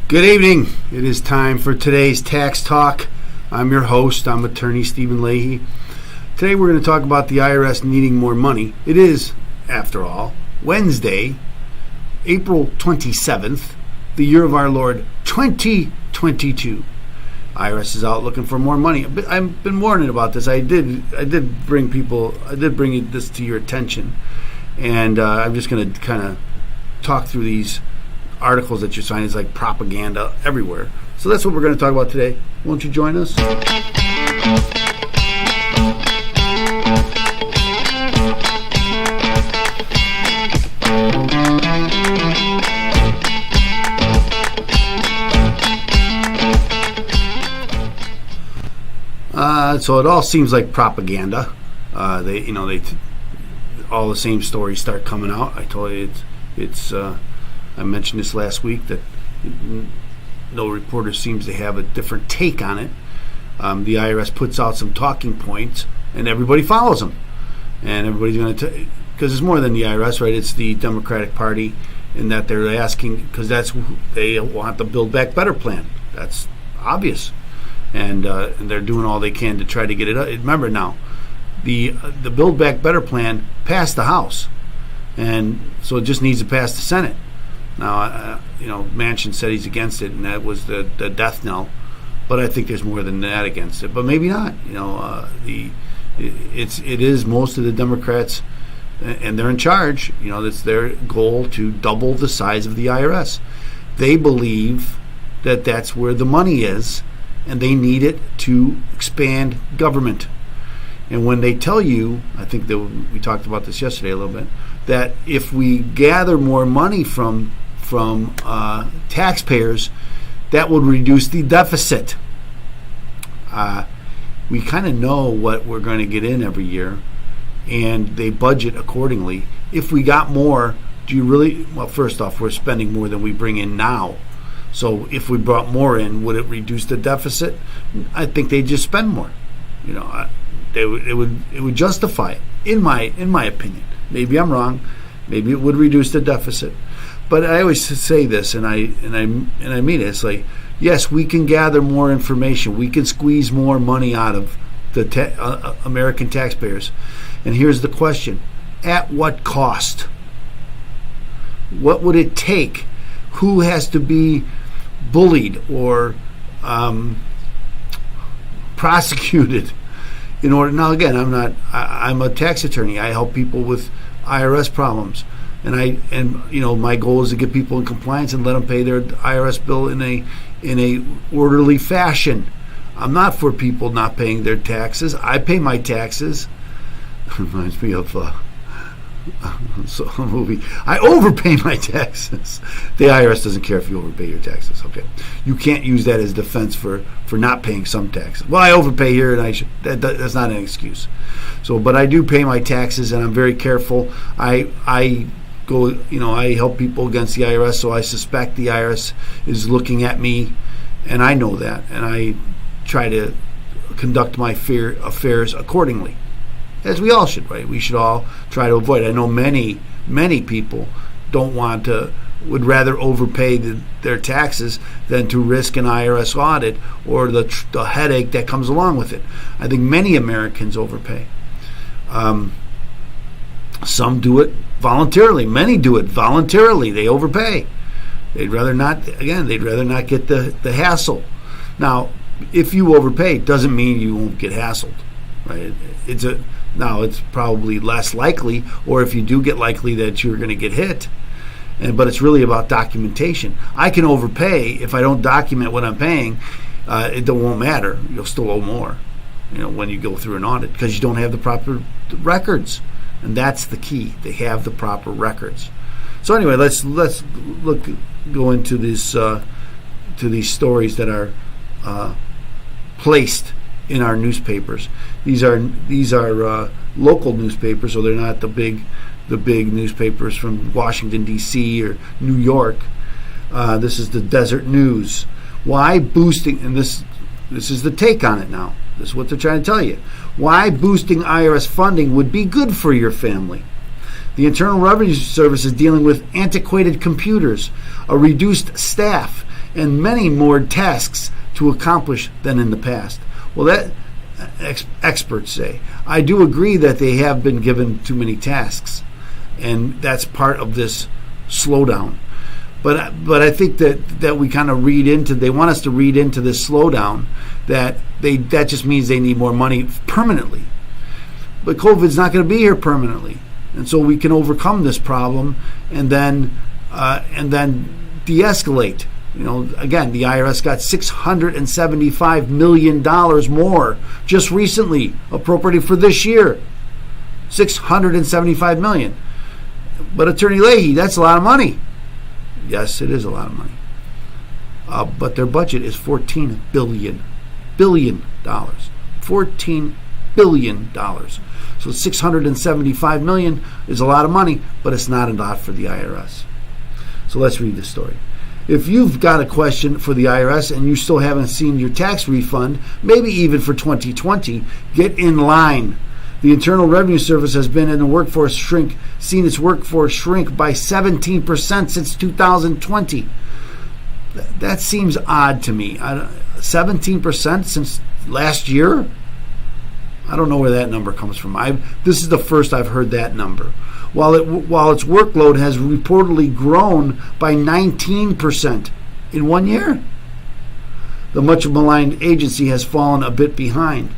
Good evening. It is time for today's Tax Talk. I'm your host. I'm attorney Stephen Leahy. Today we're going to talk about the IRS needing more money. It is, after all, Wednesday, April 27th, the year of our Lord 2022. IRS is out looking for more money. I've been warning about this. I did bring this to your attention, and I'm just going to kind of talk through these articles that you're signing. It's like propaganda everywhere. So that's what we're going to talk about today. Won't you join us? So it all seems like propaganda. They all the same stories start coming out. I told you it's. I mentioned this last week that no reporter seems to have a different take on it. The IRS puts out some talking points, and everybody follows them. And everybody's going to, because it's more than the IRS, right? It's the Democratic Party, in that they're asking, because they want the Build Back Better plan. That's obvious. And they're doing all they can to try to get it up. Remember now, the Build Back Better plan passed the House, and so it just needs to pass the Senate. Now, Manchin said he's against it, and that was the death knell. But I think there's more than that against it. But maybe not. It is most of the Democrats, and they're in charge. It's their goal to double the size of the IRS. They believe that that's where the money is, and they need it to expand government. And when they tell you, I think that we talked about this yesterday a little bit, that if we gather more money from taxpayers, that would reduce the deficit. We kind of know what we're going to get in every year, and they budget accordingly. If we got more, do you really? Well, first off, we're spending more than we bring in now. So if we brought more in, would it reduce the deficit? I think they'd just spend more. It would justify it, in my opinion. Maybe I'm wrong. Maybe it would reduce the deficit. But I always say this, and I mean it. It's like, yes, we can gather more information. We can squeeze more money out of the American taxpayers. And here's the question: at what cost? What would it take? Who has to be bullied or prosecuted in order? Now, again, I'm a tax attorney. I help people with IRS problems, and my goal is to get people in compliance and let them pay their IRS bill in a orderly fashion. I'm not for people not paying their taxes. I pay my taxes. Reminds me of a movie. I overpay my taxes. The IRS doesn't care if you overpay your taxes. Okay, you can't use that as defense for not paying some taxes. Well, I overpay here, and that's not an excuse. So, but I do pay my taxes, and I'm very careful. I go, I help people against the IRS, so I suspect the IRS is looking at me, and I know that, and I try to conduct my affairs accordingly. As we all should, right? We should all try to avoid. I know many people would rather overpay their taxes than to risk an IRS audit or the headache that comes along with it. I think many Americans overpay. Some do it voluntarily. Many do it voluntarily. They overpay. They'd rather not get the hassle. Now, if you overpay, it doesn't mean you won't get hassled, right? Now, it's probably less likely, or if you do get likely, that you're going to get hit. But it's really about documentation. I can overpay if I don't document what I'm paying. It won't matter. You'll still owe more, when you go through an audit, because you don't have the proper records, and that's the key. They have the proper records. So anyway, let's go into this to these stories that are placed in our newspapers. These are local newspapers, so they're not the big newspapers from Washington D.C. or New York. This is the Desert News. Why boosting? And this is the take on it now. This is what they're trying to tell you. Why boosting IRS funding would be good for your family. The Internal Revenue Service is dealing with antiquated computers, a reduced staff, and many more tasks to accomplish than in the past. Well, that experts say. I do agree that they have been given too many tasks, and that's part of this slowdown. But I think that we kind of they want us to read into this slowdown that just means they need more money permanently. But COVID's not going to be here permanently, and so we can overcome this problem and then de-escalate. Again, the IRS got $675 million more just recently appropriated for this year. $675 million. But Attorney Leahy, that's a lot of money. Yes, it is a lot of money. But their budget is $14 billion. $14 billion. So $675 million is a lot of money, but it's not a lot for the IRS. So let's read this story. If you've got a question for the IRS and you still haven't seen your tax refund, maybe even for 2020, get in line. The Internal Revenue Service has been in seen its workforce shrink by 17% since 2020. That seems odd to me. 17% since last year? I don't know where that number comes from. This is the first I've heard that number. While its workload has reportedly grown by 19% in 1 year, the much maligned agency has fallen a bit behind.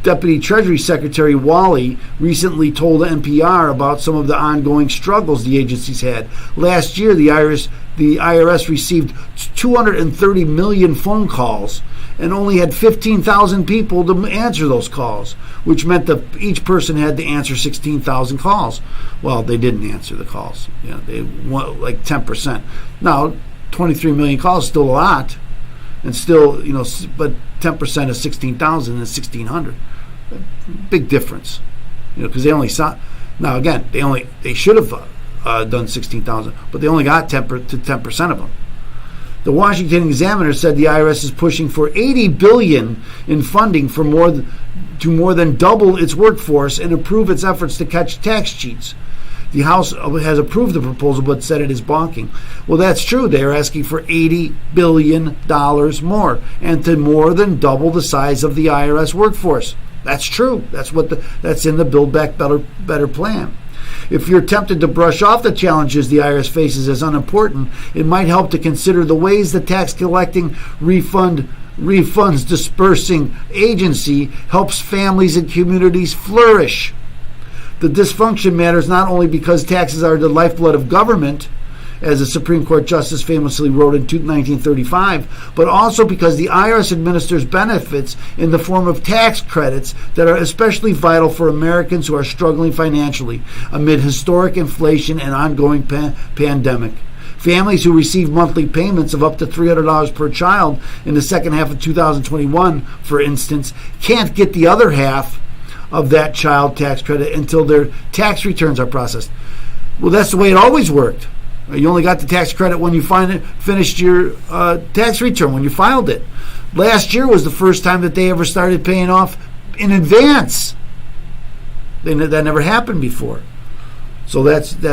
Deputy Treasury Secretary Wally recently told NPR about some of the ongoing struggles the agency's had. Last year, the IRS received 230 million phone calls and only had 15,000 people to answer those calls, which meant that each person had to answer 16,000 calls. Well, they didn't answer the calls. They went like 10%. Now, 23 million calls is still a lot, and still, but 10% of 16,000 is 1,600. Big difference, because they only saw. Now again, they should have done 16,000, but they only got 10% of them. The Washington Examiner said the IRS is pushing for $80 billion in funding for more than double its workforce and improve its efforts to catch tax cheats. The House has approved the proposal but said it is bonking. Well, that's true. They are asking for $80 billion more and to more than double the size of the IRS workforce. That's true. That's in the Build Back Better plan. If you're tempted to brush off the challenges the IRS faces as unimportant, it might help to consider the ways the tax collecting refunds dispersing agency helps families and communities flourish. The dysfunction matters not only because taxes are the lifeblood of government, as a Supreme Court justice famously wrote in 1935, but also because the IRS administers benefits in the form of tax credits that are especially vital for Americans who are struggling financially amid historic inflation and ongoing pandemic. Families who receive monthly payments of up to $300 per child in the second half of 2021, for instance, can't get the other half of that child tax credit until their tax returns are processed. Well, that's the way it always worked. You only got the tax credit when you finished your tax return, when you filed it. Last year was the first time that they ever started paying off in advance. That never happened before. So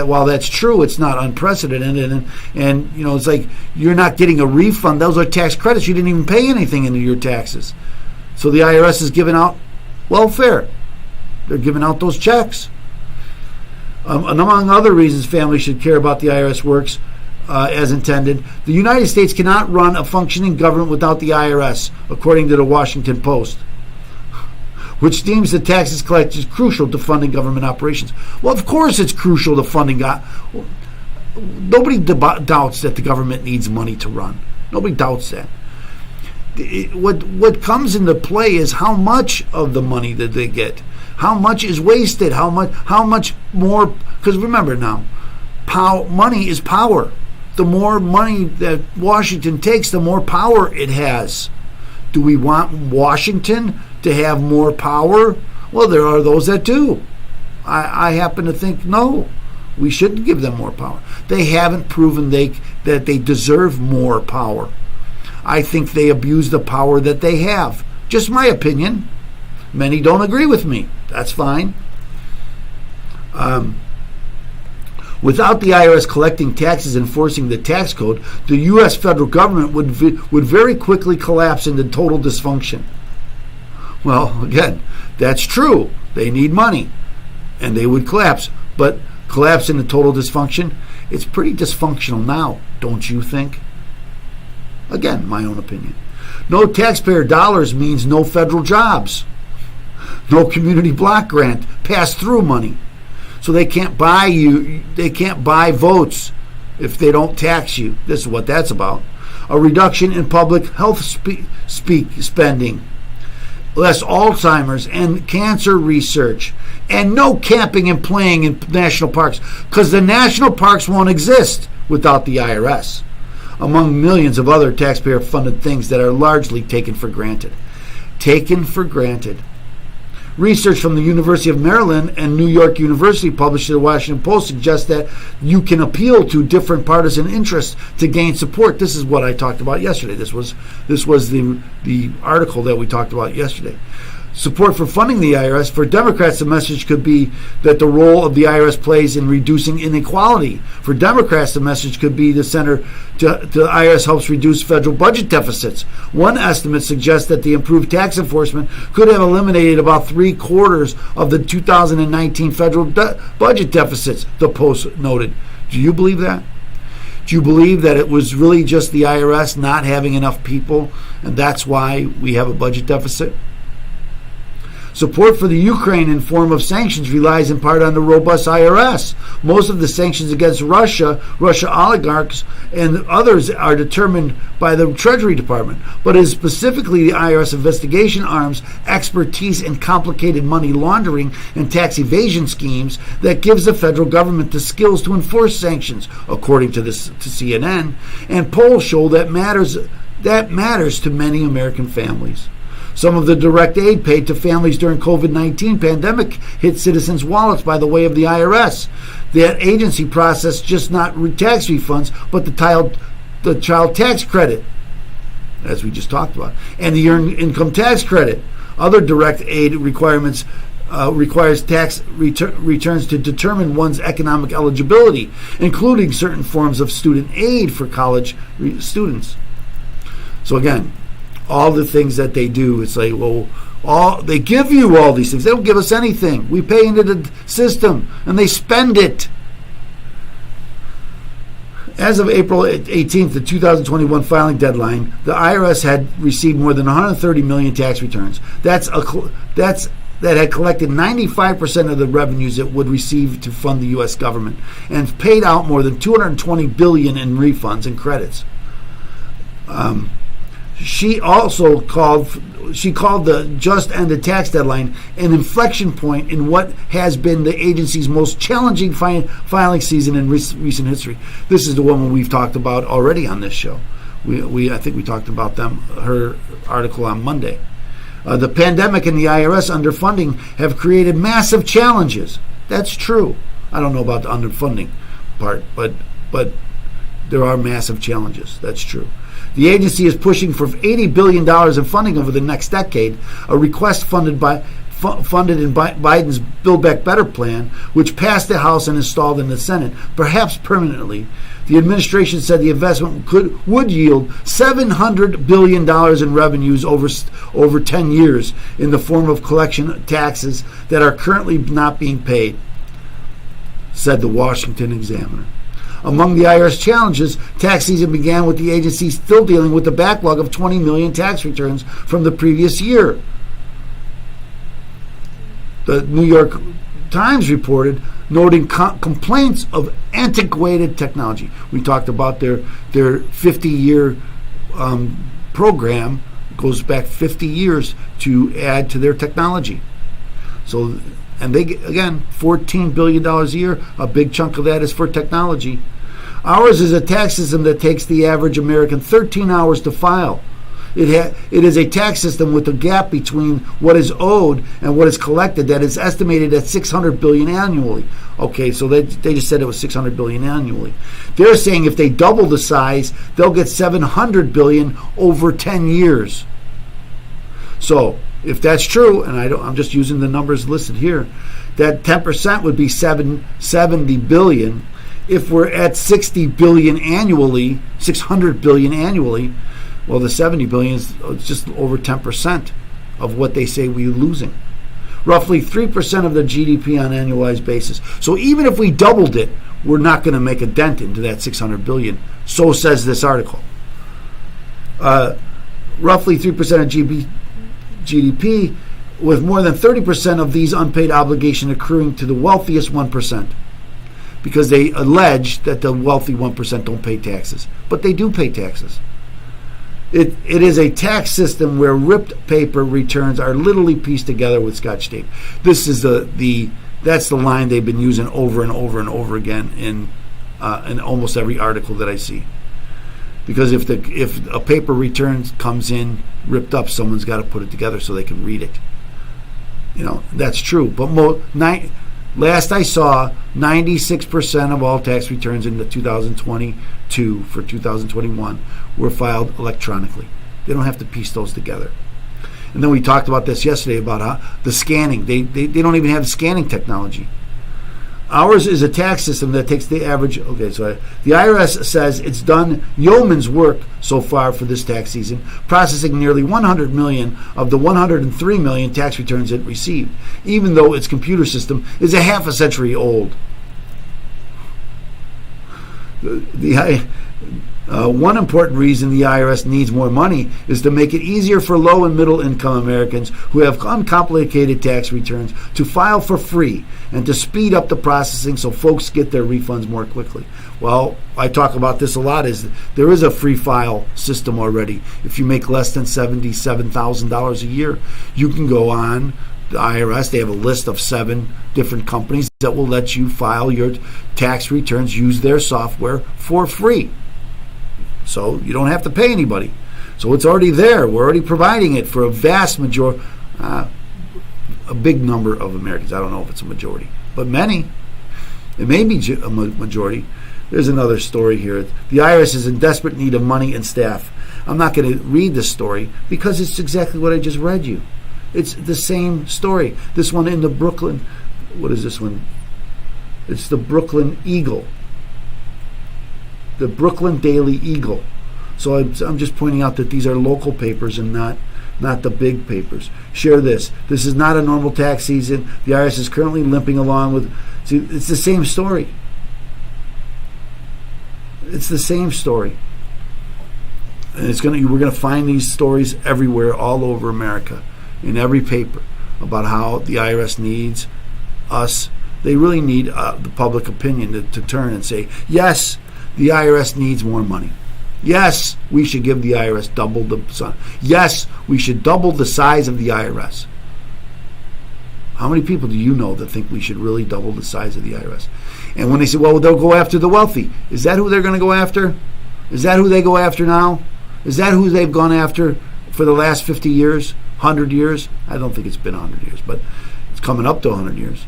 while that's true, it's not unprecedented. And it's like you're not getting a refund. Those are tax credits. You didn't even pay anything into your taxes. So the IRS is giving out welfare. They're giving out those checks. And among other reasons families should care about the IRS works as intended, the United States cannot run a functioning government without the IRS, according to the Washington Post, which deems that taxes collected is crucial to funding government operations. Well, of course it's crucial to funding. Nobody doubts that the government needs money to run. Nobody doubts that. What comes into play is how much of the money that they get. How much is wasted? How much more? Because remember now, money is power. The more money that Washington takes, the more power it has. Do we want Washington to have more power? Well, there are those that do. I happen to think no, we shouldn't give them more power. They haven't proven that they deserve more power. I think they abuse the power that they have. Just my opinion. Many don't agree with me. That's fine. Without the IRS collecting taxes and enforcing the tax code, the U.S. federal government would very quickly collapse into total dysfunction. Well, again, that's true. They need money, and they would collapse. But collapse into total dysfunction, it's pretty dysfunctional now, don't you think? Again, my own opinion. No taxpayer dollars means no federal jobs. No community block grant, pass-through money. So they can't buy votes if they don't tax you. This is what that's about. A reduction in public health spending. Less Alzheimer's and cancer research. And no camping and playing in national parks, because the national parks won't exist without the IRS, among millions of other taxpayer-funded things that are largely taken for granted. Taken for granted. Research from the University of Maryland and New York University, published in the Washington Post, suggests that you can appeal to different partisan interests to gain support. This is what I talked about yesterday. This was the article that we talked about yesterday. Support for funding the IRS. For Democrats, the message could be that the role of the IRS plays in reducing inequality. For Democrats, the message could be the center to the IRS helps reduce federal budget deficits. One estimate suggests that the improved tax enforcement could have eliminated about 3/4 of the 2019 federal budget deficits, the Post noted. Do you believe that? Do you believe that it was really just the IRS not having enough people, and that's why we have a budget deficit? Support for the Ukraine in form of sanctions relies in part on the robust IRS. Most of the sanctions against Russia oligarchs, and others are determined by the Treasury Department. But it is specifically the IRS investigation arm's expertise in complicated money laundering and tax evasion schemes that gives the federal government the skills to enforce sanctions, according to CNN. And polls show that matters to many American families. Some of the direct aid paid to families during COVID-19 pandemic hit citizens' wallets by the way of the IRS. That agency processed just not tax refunds, but the child tax credit, as we just talked about, and the earned income tax credit. Other direct aid requirements requires tax returns to determine one's economic eligibility, including certain forms of student aid for college students. So again, all the things that they do, it's like, well, they give you all these things. They don't give us anything. We pay into the system, and they spend it. As of April 18th, the 2021 filing deadline, the IRS had received more than 130 million tax returns. That had collected 95% of the revenues it would receive to fund the U.S. government, and paid out more than $220 billion in refunds and credits. She called the just ended tax deadline an inflection point in what has been the agency's most challenging filing season in recent history. This is the woman we've talked about already on this show. I think we talked about her article on Monday. The pandemic and the IRS underfunding have created massive challenges. That's true. I don't know about the underfunding part, but there are massive challenges. That's true. The agency is pushing for $80 billion in funding over the next decade, a request funded in Biden's Build Back Better plan, which passed the House and installed in the Senate, perhaps permanently. The administration said the investment would yield $700 billion in revenues over 10 years in the form of collection taxes that are currently not being paid, said the Washington Examiner. Among the IRS challenges, tax season began with the agency still dealing with the backlog of 20 million tax returns from the previous year. The New York Times reported, noting complaints of antiquated technology. We talked about their 50-year program, goes back 50 years to add to their technology. So, and they, again, $14 billion a year, a big chunk of that is for technology. Ours is a tax system that takes the average American 13 hours to file. It is a tax system with a gap between what is owed and what is collected that is estimated at $600 billion annually. Okay, so they just said it was $600 billion annually. They're saying if they double the size, they'll get $700 billion over 10 years. So if that's true, and I'm just using the numbers listed here, that 10% would be $770 billion. if we're at 60 billion annually, 600 billion annually, well, the 70 billion is just over 10% of what they say we're losing. Roughly 3% of the GDP on an annualized basis. So even if we doubled it, we're not going to make a dent into that 600 billion. So says this article. Roughly 3% of GDP, with more than 30% of these unpaid obligations accruing to the wealthiest 1%. Because they allege that the wealthy 1% don't pay taxes. But they do pay taxes. It is a tax system where ripped paper returns are literally pieced together with Scotch tape. This is that's the line they've been using over and over and over again in almost every article that I see. Because if a paper return comes in ripped up, someone's got to put it together so they can read it. That's true. But last I saw, 96% of all tax returns in the 2022 for 2021 were filed electronically. They don't have to piece those together. And then we talked about this yesterday about the scanning. They don't even have scanning technology. Ours is a tax system that takes the average. Okay, so the IRS says it's done yeoman's work so far for this tax season, processing nearly 100 million of the 103 million tax returns it received, even though its computer system is a half a century old. One important reason the IRS needs more money is to make it easier for low and middle income Americans who have uncomplicated tax returns to file for free and to speed up the processing so folks get their refunds more quickly. Well, I talk about this a lot. There is a free file system already. If you make less than $77,000 a year, you can go on the IRS. They have a list of 7 different companies that will let you file your tax returns, use their software for free. So you don't have to pay anybody. So it's already there. We're already providing it for a vast majority, a big number of Americans. I don't know if it's a majority, but many. It may be a majority. There's another story here. The IRS is in desperate need of money and staff. I'm not going to read this story because it's exactly what I just read you. It's the same story. This one in the Brooklyn, what is this one? It's the Brooklyn Eagle. The Brooklyn Daily Eagle. So I'm just pointing out that these are local papers and not the big papers. Share this. This is not a normal tax season. The IRS is currently limping along with. See, it's the same story. It's the same story. And we're going to find these stories everywhere, all over America, in every paper, about how the IRS needs us. They really need the public opinion to turn and say, yes, the IRS needs more money. Yes, we should give the IRS double the size. Yes, we should double the size of the IRS. How many people do you know that think we should really double the size of the IRS? And when they say, well, they'll go after the wealthy, is that who they're going to go after? Is that who they go after now? Is that who they've gone after for the last 50 years, 100 years? I don't think it's been 100 years, but it's coming up to 100 years.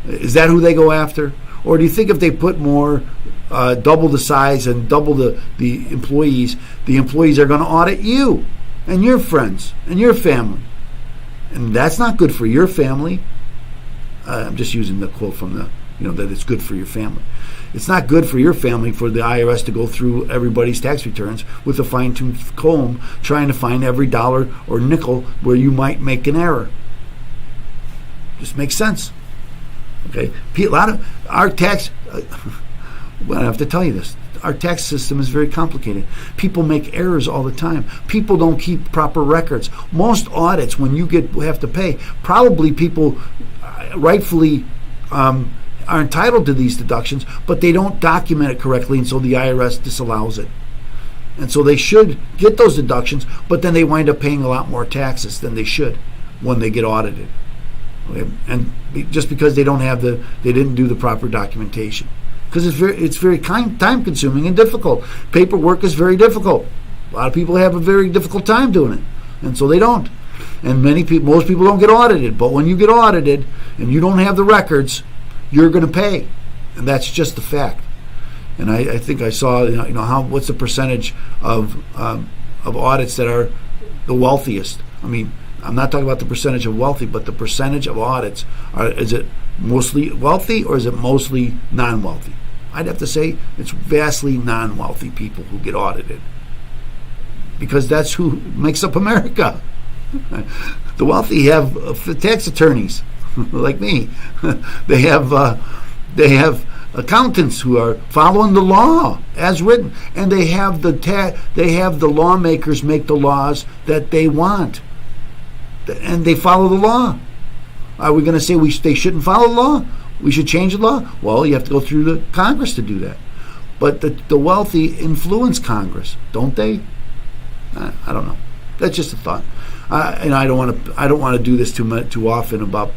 Is that who they go after? Or do you think if they put more, double the size and double the employees are going to audit you and your friends and your family? And that's not good for your family. I'm just using the quote from that it's good for your family. It's not good for your family for the IRS to go through everybody's tax returns with a fine-tooth comb trying to find every dollar or nickel where you might make an error. Just makes sense. Okay, a lot of our tax. Well, I have to tell you this. Our tax system is very complicated. People make errors all the time. People don't keep proper records. Most audits, when you have to pay, probably people rightfully are entitled to these deductions, but they don't document it correctly, and so the IRS disallows it. And so they should get those deductions, but then they wind up paying a lot more taxes than they should when they get audited. Okay? And just because they didn't do the proper documentation. Because it's very time consuming and difficult. Paperwork is very difficult. A lot of people have a very difficult time doing it, and so they don't. And most people don't get audited. But when you get audited and you don't have the records, you're going to pay, and that's just the fact. And I think I saw what's the percentage of audits that are the wealthiest. I mean, I'm not talking about the percentage of wealthy, but the percentage of audits. Is it mostly wealthy or is it mostly non-wealthy? I'd have to say it's vastly non-wealthy people who get audited, because that's who makes up America. The wealthy have tax attorneys like me. They have accountants who are following the law as written, and they have the lawmakers make the laws that they want, and they follow the law. Are we going to say they shouldn't follow the law? We should change the law? Well, you have to go through the Congress to do that. But the wealthy influence Congress, don't they? I don't know. That's just a thought. And I don't want to do this too often about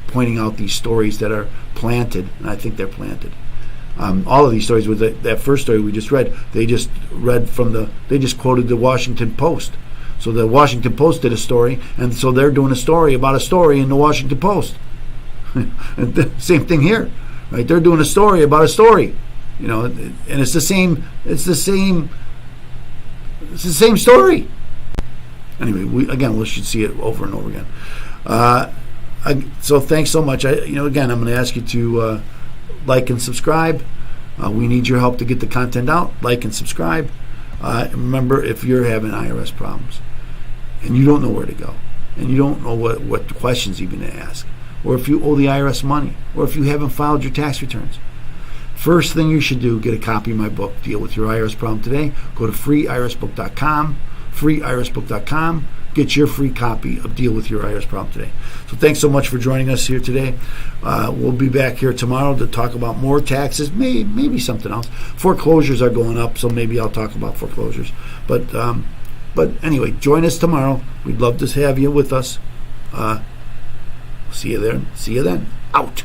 pointing out these stories that are planted, and I think they're planted. All of these stories, with that first story we just read, they just quoted the Washington Post. So the Washington Post did a story, and so they're doing a story about a story in the Washington Post. And same thing here, right? They're doing a story about a story, and it's the same story. Anyway, we should see it over and over again. So thanks so much. Again, I'm going to ask you to like and subscribe. We need your help to get the content out. Like and subscribe. Remember, if you're having IRS problems and you don't know where to go, and you don't know what questions even to ask, or if you owe the IRS money, or if you haven't filed your tax returns, first thing you should do, get a copy of my book, Deal with Your IRS Problem Today. Go to freeirsbook.com, freeirsbook.com. Get your free copy of Deal with Your IRS Problem Today. So thanks so much for joining us here today. We'll be back here tomorrow to talk about more taxes, maybe something else. Foreclosures are going up, so maybe I'll talk about foreclosures. But anyway, join us tomorrow. We'd love to have you with us. See you there. See you then. Out.